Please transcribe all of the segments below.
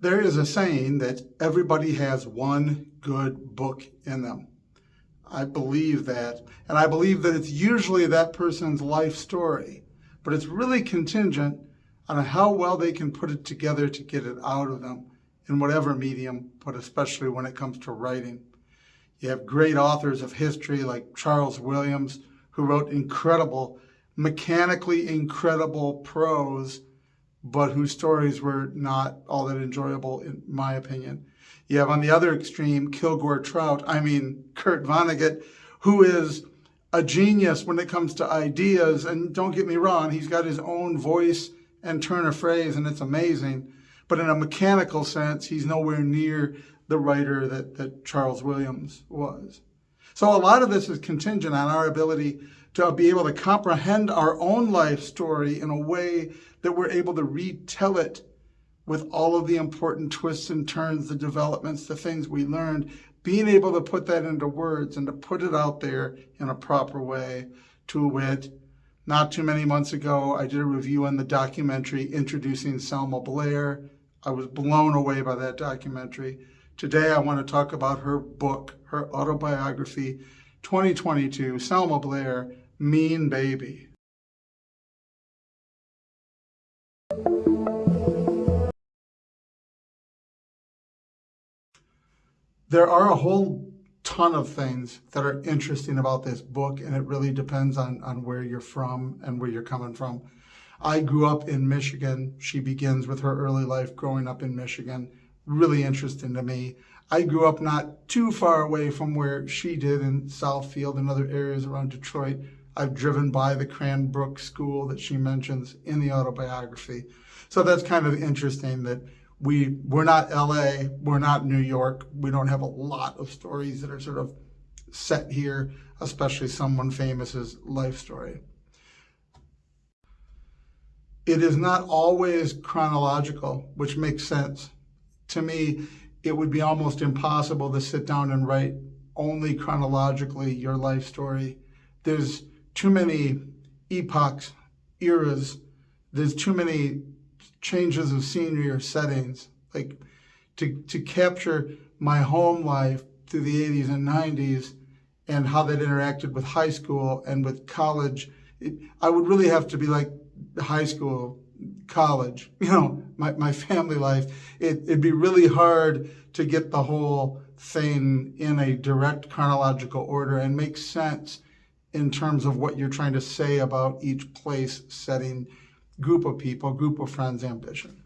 There is a saying that everybody has one good book in them. I believe that, and I believe that it's usually that person's life story, but it's really contingent on how well they can put it together to get it out of them in whatever medium, but especially when it comes to writing. You have great authors of history like Charles Williams, who wrote incredible, mechanically incredible prose, but whose stories were not all that enjoyable, in my opinion. You have on the other extreme, Kurt Vonnegut, who is a genius when it comes to ideas. And don't get me wrong, he's got his own voice and turn of phrase, and it's amazing. But in a mechanical sense, he's nowhere near the writer that Charles Williams was. So a lot of this is contingent on our ability to be able to comprehend our own life story in a way that we're able to retell it with all of the important twists and turns, the developments, the things we learned, being able to put that into words and to put it out there in a proper way. To wit, not too many months ago, I did a review on the documentary introducing Selma Blair. I was blown away by that documentary. Today, I want to talk about her book, her autobiography, 2022, Selma Blair, Mean Baby. There are a whole ton of things that are interesting about this book, and it really depends on where you're from and where you're coming from. I grew up in Michigan. She begins with her early life growing up in Michigan. Really interesting to me. I grew up not too far away from where she did in Southfield and other areas around Detroit. I've driven by the Cranbrook School that she mentions in the autobiography. So that's kind of interesting that we're not LA, we're not New York. We don't have a lot of stories that are sort of set here, especially someone famous's life story. It is not always chronological, which makes sense. To me, it would be almost impossible to sit down and write only chronologically your life story. There's too many epochs, eras. There's too many changes of scenery or settings. Like to capture my home life through the 80s and 90s and how that interacted with high school and with college, I would really have to be like high school, college, my family life. It'd be really hard to get the whole thing in a direct chronological order and make sense in terms of what you're trying to say about each place, setting, group of people, group of friends, ambition.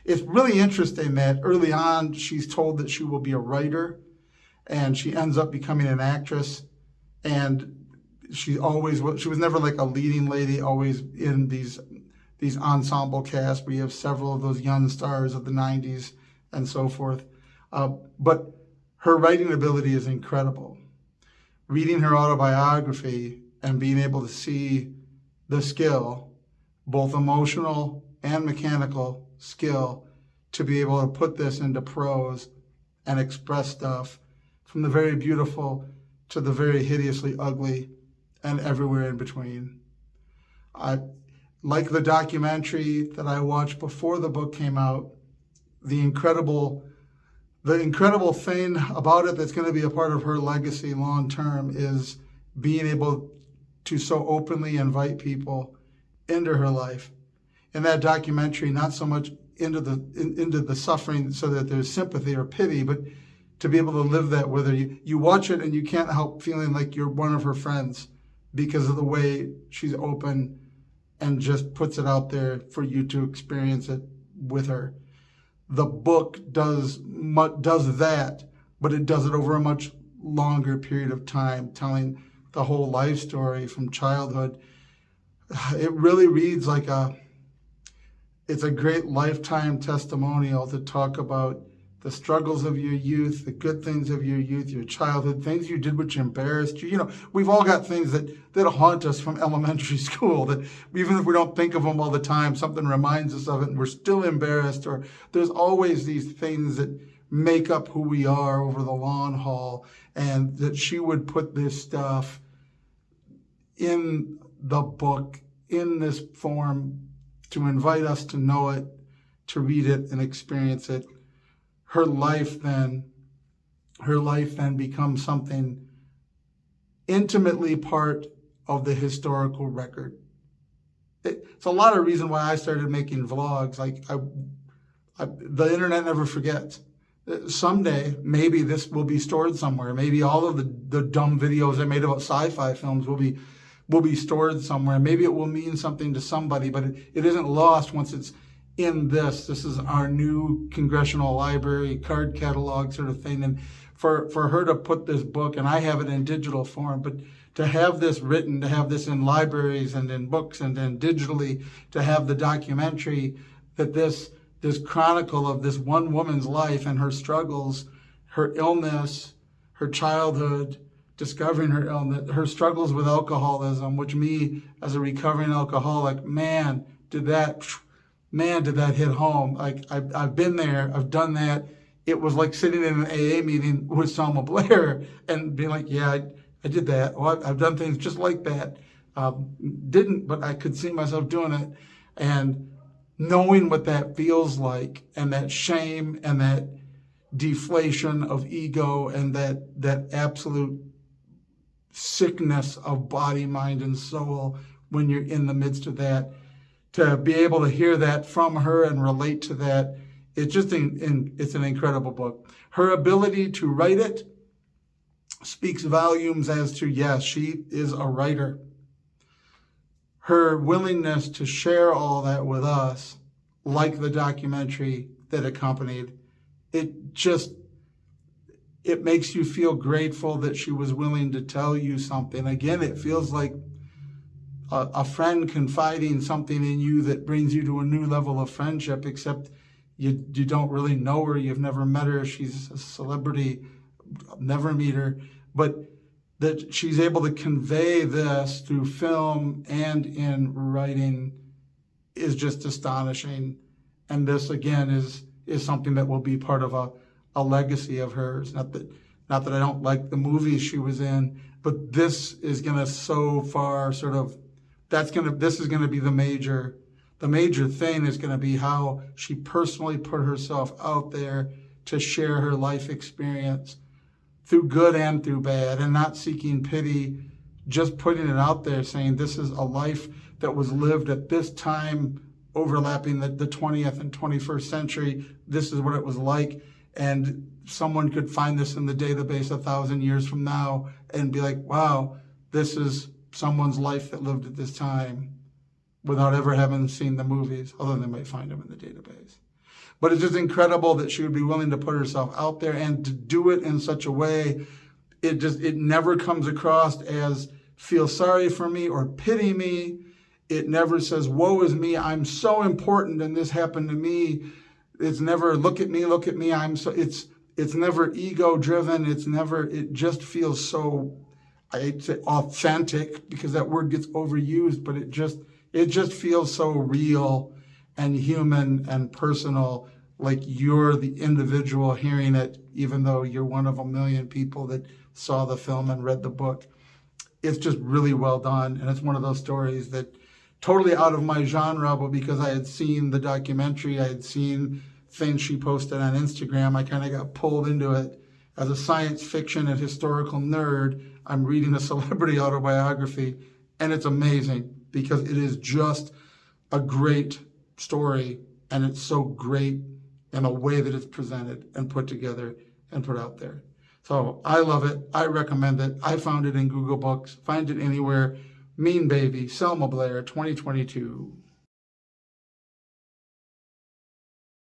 It's really interesting that early on she's told that she will be a writer, and she ends up becoming an actress, and she was never like a leading lady, always in these ensemble casts where you have several of those young stars of the 90s and so forth. But her writing ability is incredible. Reading her autobiography and being able to see the skill, both emotional and mechanical skill, to be able to put this into prose and express stuff from the very beautiful to the very hideously ugly and everywhere in between. I like the documentary that I watched before the book came out. The incredible thing about it that's going to be a part of her legacy long term is being able to so openly invite people into her life. In that documentary, not so much into the suffering so that there's sympathy or pity, but to be able to live that with her. You watch it and you can't help feeling like you're one of her friends because of the way she's open and just puts it out there for you to experience it with her. The book does that, but it does it over a much longer period of time, telling the whole life story from childhood. It really reads like it's a great lifetime testimonial to talk about the struggles of your youth, the good things of your youth, your childhood, things you did which embarrassed you. We've all got things that haunt us from elementary school that even if we don't think of them all the time, something reminds us of it and we're still embarrassed. Or there's always these things that make up who we are over the long haul, and that she would put this stuff in the book in this form to invite us to know it, to read it and experience it. her life then becomes something intimately part of the historical record. It's a lot of reason why I started making vlogs. Like the internet never forgets. Someday, maybe this will be stored somewhere. Maybe all of the dumb videos I made about sci-fi films will be stored somewhere. Maybe it will mean something to somebody, but it isn't lost once it's in this. This is our new congressional library card catalog sort of thing. And for her to put this book, and I have it in digital form, but to have this written, to have this in libraries and in books and then digitally, to have the documentary, that this chronicle of this one woman's life and her struggles, her illness, her childhood, discovering her illness, her struggles with alcoholism, which me as a recovering alcoholic, man, did that hit home. Like I've been there, I've done that. It was like sitting in an AA meeting with Selma Blair and being like, yeah, I did that. Well, I've done things just like that. Didn't, but I could see myself doing it. And knowing what that feels like, and that shame and that deflation of ego and that absolute sickness of body, mind, and soul when you're in the midst of that, to be able to hear that from her and relate to that, it's an incredible book. Her ability to write it speaks volumes as to, yes, she is a writer. Her willingness to share all that with us, like the documentary that accompanied, it makes you feel grateful that she was willing to tell you something. Again, it feels like a friend confiding something in you that brings you to a new level of friendship, except you don't really know her, you've never met her, she's a celebrity, never meet her, but that she's able to convey this through film and in writing is just astonishing. And this, again, is something that will be part of a legacy of hers. Not that I don't like the movies she was in, but this is going to so far sort of, this is going to be the major thing is going to be how she personally put herself out there to share her life experience through good and through bad, and not seeking pity, just putting it out there, saying this is a life that was lived at this time, overlapping the 20th and 21st century. This is what it was like, and someone could find this in the database 1,000 years from now and be like, wow, this is someone's life that lived at this time, without ever having seen the movies, although they might find them in the database. But it's just incredible that she would be willing to put herself out there and to do it in such a way, it never comes across as feel sorry for me or pity me. It never says, woe is me, I'm so important and this happened to me. It's never, look at me, it's never ego driven. It just feels so, I hate to say authentic because that word gets overused, but it just feels so real and human and personal, like you're the individual hearing it, even though you're one of a million people that saw the film and read the book. It's just really well done. And it's one of those stories that totally out of my genre, but because I had seen the documentary, I had seen things she posted on Instagram, I kind of got pulled into it. As a science fiction and historical nerd, I'm reading a celebrity autobiography, and it's amazing because it is just a great story, and it's so great in a way that it's presented and put together and put out there. So I love it. I recommend it. I found it in Google Books. Find it anywhere. Mean Baby, Selma Blair, 2022.